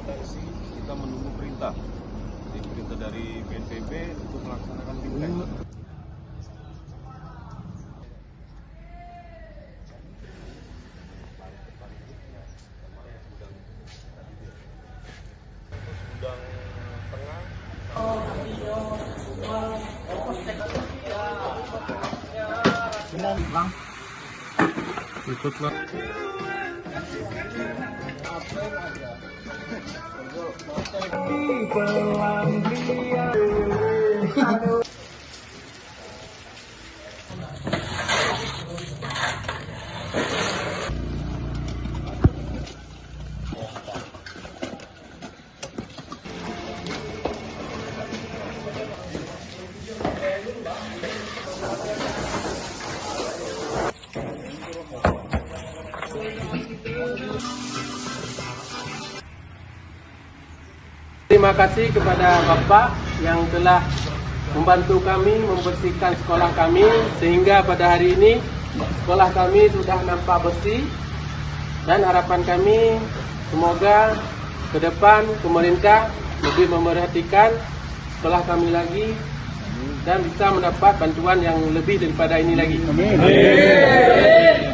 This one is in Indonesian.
inspeksi, kita menunggu perintah. Jadi perintah dari BNPB untuk melaksanakan bingkai. Gudang tengah. Ikutlah. Terima kasih kepada Bapak yang telah membantu kami membersihkan sekolah kami sehingga pada hari ini sekolah kami sudah nampak bersih, dan harapan kami semoga ke depan pemerintah lebih memerhatikan sekolah kami lagi dan bisa mendapat bantuan yang lebih daripada ini lagi. Amin.